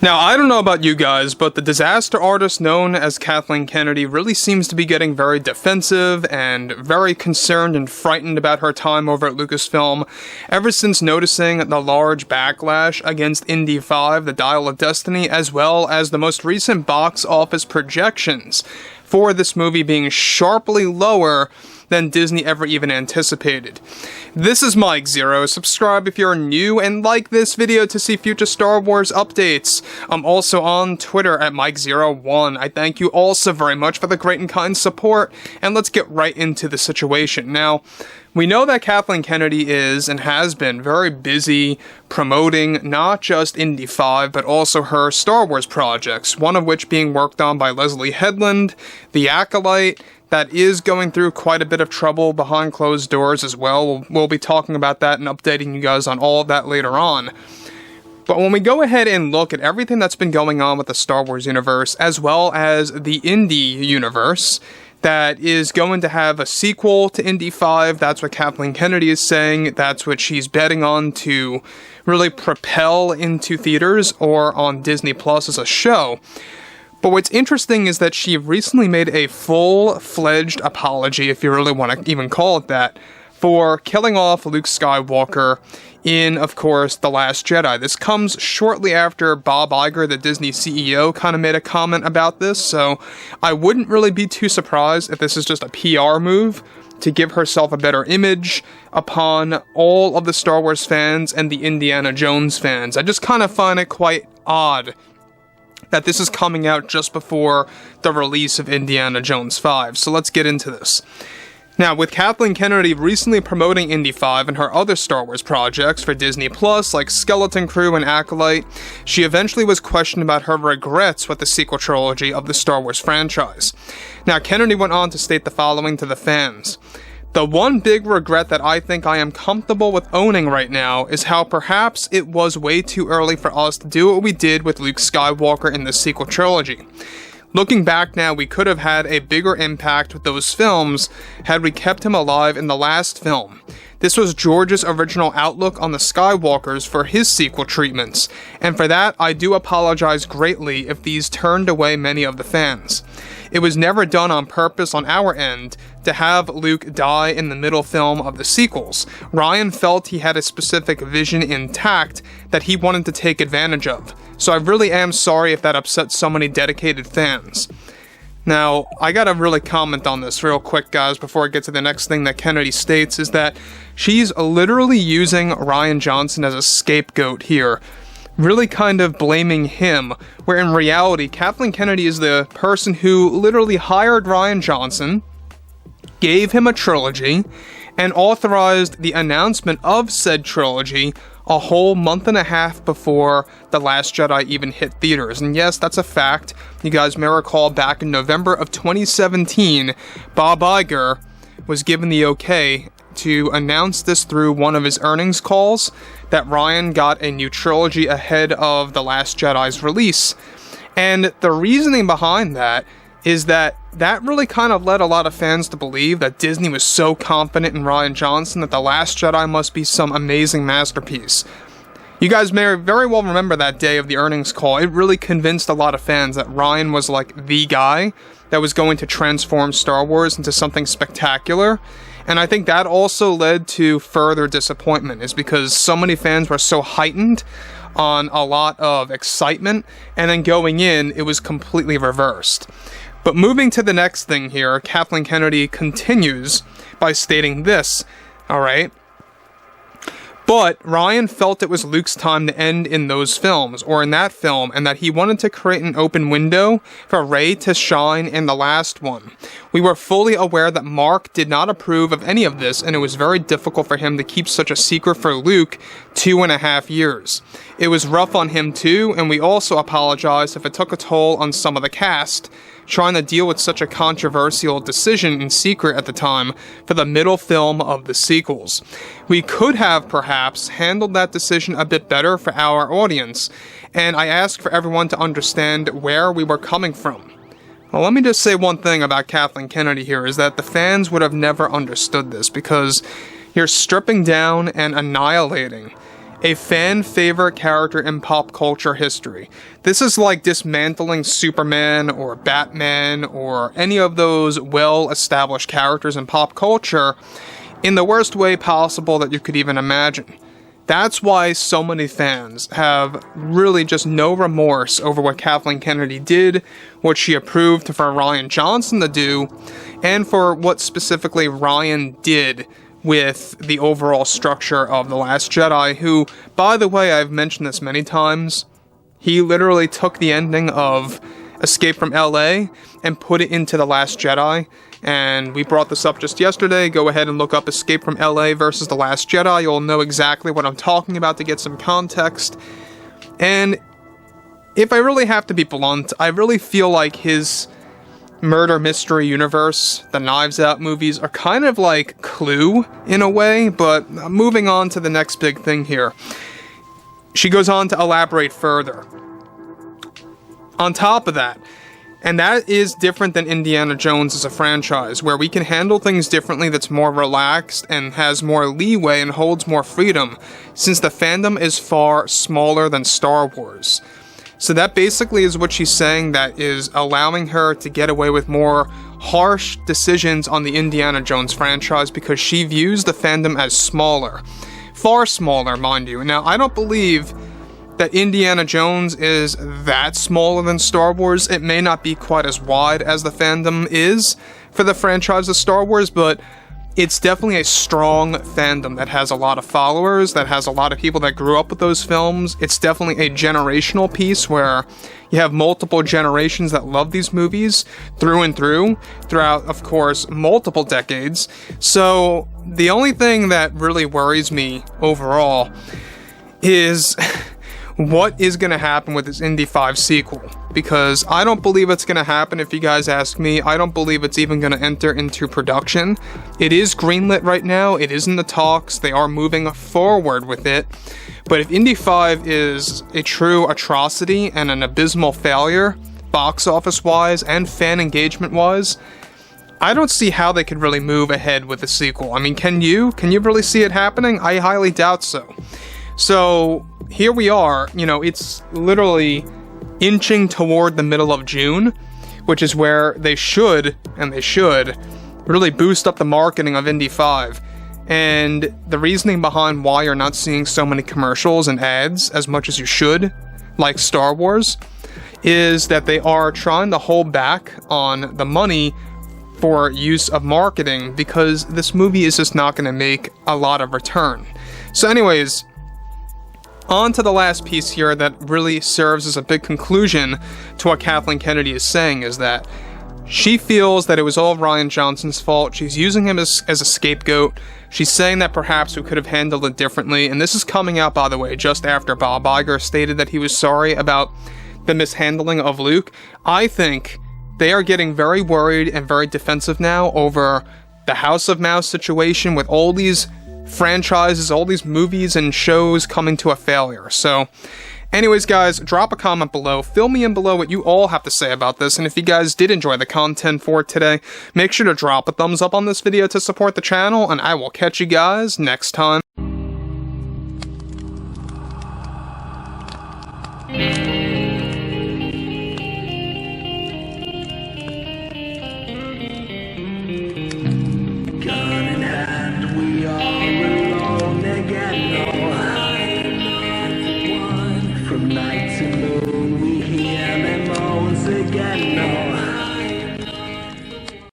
Now, I don't know about you guys, but the disaster artist known as Kathleen Kennedy really seems to be getting very defensive and very concerned and frightened about her time over at Lucasfilm ever since noticing the large backlash against Indy 5, The Dial of Destiny, as well as the most recent box office projections for this movie being sharply lower than Disney ever even anticipated. This is Mike Zero. Subscribe if you're new and like this video to see future Star Wars updates. I'm also on Twitter at Mike01. I thank you all so very much for the great and kind support, and let's get right into the situation. Now, we know that Kathleen Kennedy is and has been very busy promoting not just Indy 5, but also her Star Wars projects, one of which being worked on by Leslie Headland, The Acolyte, that is going through quite a bit of trouble behind closed doors as well. We'll be talking about that and updating you guys on all of that later on. But when we go ahead and look at everything that's been going on with the Star Wars universe, as well as the Indy universe, that is going to have a sequel to Indy 5, that's what Kathleen Kennedy is saying, that's what she's betting on to really propel into theaters or on Disney Plus as a show. But what's interesting is that she recently made a full-fledged apology, if you really want to even call it that, for killing off Luke Skywalker in, of course, The Last Jedi. This comes shortly after Bob Iger, the Disney CEO, kind of made a comment about this, so I wouldn't really be too surprised if this is just a PR move to give herself a better image upon all of the Star Wars fans and the Indiana Jones fans. I just kind of find it quite odd that this is coming out just before the release of Indiana Jones 5. So let's get into this. Now, with Kathleen Kennedy recently promoting Indy 5 and her other Star Wars projects for Disney Plus, like Skeleton Crew and Acolyte, she eventually was questioned about her regrets with the sequel trilogy of the Star Wars franchise. Now, Kennedy went on to state the following to the fans. The one big regret that I think I am comfortable with owning right now is how perhaps it was way too early for us to do what we did with Luke Skywalker in the sequel trilogy. Looking back now, we could have had a bigger impact with those films had we kept him alive in the last film. This was George's original outlook on the Skywalkers for his sequel treatments, and for that I do apologize greatly if these turned away many of the fans. It was never done on purpose on our end to have Luke die in the middle film of the sequels. Rian felt he had a specific vision intact that he wanted to take advantage of, so I really am sorry if that upset so many dedicated fans. Now, I gotta really comment on this real quick, guys, before I get to the next thing that Kennedy states, is that she's literally using Rian Johnson as a scapegoat here, really kind of blaming him, where in reality, Kathleen Kennedy is the person who literally hired Rian Johnson, gave him a trilogy, and authorized the announcement of said trilogy a whole month and a half before The Last Jedi even hit theaters. And yes, that's a fact. You guys may recall back in November of 2017, Bob Iger was given the okay to announce this through one of his earnings calls, that Rian got a new trilogy ahead of The Last Jedi's release. And the reasoning behind that is that really kind of led a lot of fans to believe that Disney was so confident in Rian Johnson that The Last Jedi must be some amazing masterpiece. You guys may very well remember that day of the earnings call. It really convinced a lot of fans that Rian was like the guy that was going to transform Star Wars into something spectacular. And I think that also led to further disappointment, is because so many fans were so heightened on a lot of excitement, and then going in, it was completely reversed. But moving to the next thing here, Kathleen Kennedy continues by stating this, alright? But Rian felt it was Luke's time to end in those films, or in that film, and that he wanted to create an open window for Rey to shine in the last one. We were fully aware that Mark did not approve of any of this, and it was very difficult for him to keep such a secret for Luke 2.5 years. It was rough on him too, and we also apologize if it took a toll on some of the cast, trying to deal with such a controversial decision in secret at the time for the middle film of the sequels. We could have, perhaps, handled that decision a bit better for our audience, and I ask for everyone to understand where we were coming from. Well, let me just say one thing about Kathleen Kennedy here, is that the fans would have never understood this, because you're stripping down and annihilating a fan favorite character in pop culture history. This is like dismantling Superman or Batman or any of those well-established characters in pop culture in the worst way possible that you could even imagine. That's why so many fans have really just no remorse over what Kathleen Kennedy did, what she approved for Rian Johnson to do, and for what specifically Rian did with the overall structure of The Last Jedi, who, by the way, I've mentioned this many times, he literally took the ending of Escape from LA and put it into The Last Jedi, and we brought this up just yesterday. Go ahead and look up Escape from LA versus The Last Jedi. You'll know exactly what I'm talking about to get some context. And if I really have to be blunt, I really feel like his murder mystery universe, the Knives Out movies, are kind of like Clue in a way, but moving on to the next big thing here. She goes on to elaborate further. On top of that, and that is different than Indiana Jones as a franchise, where we can handle things differently, that's more relaxed and has more leeway and holds more freedom, since the fandom is far smaller than Star Wars. So that basically is what she's saying, that is allowing her to get away with more harsh decisions on the Indiana Jones franchise because she views the fandom as smaller. Far smaller, mind you. Now, I don't believe that Indiana Jones is that smaller than Star Wars. It may not be quite as wide as the fandom is for the franchise of Star Wars, but it's definitely a strong fandom that has a lot of followers, that has a lot of people that grew up with those films. It's definitely a generational piece where you have multiple generations that love these movies through and through, throughout, of course, multiple decades. So the only thing that really worries me overall is what is going to happen with this Indy 5 sequel, because I don't believe it's going to happen. If you guys ask me, I don't believe it's even going to enter into production. It is greenlit right now, it is in the talks, they are moving forward with it, but if Indy 5 is a true atrocity and an abysmal failure, box office wise and fan engagement wise, I don't see how they could really move ahead with the sequel. I mean, can you really see it happening? I highly doubt so. So here we are, it's literally inching toward the middle of June, which is where they should really boost up the marketing of Indy 5. And the reasoning behind why you're not seeing so many commercials and ads as much as you should, like Star Wars, is that they are trying to hold back on the money for use of marketing because this movie is just not going to make a lot of return. So anyways, on to the last piece here that really serves as a big conclusion to what Kathleen Kennedy is saying, is that she feels that it was all Rian Johnson's fault. She's using him as a scapegoat. She's saying that perhaps we could have handled it differently, and this is coming out, by the way, just after Bob Iger stated that he was sorry about the mishandling of Luke. I think they are getting very worried and very defensive now over the House of Mouse situation with all these franchises, all these movies and shows coming to a failure. So anyways, guys, drop a comment below, fill me in below what you all have to say about this, and if you guys did enjoy the content for today, make sure to drop a thumbs up on this video to support the channel, and I will catch you guys next time. From night to morning.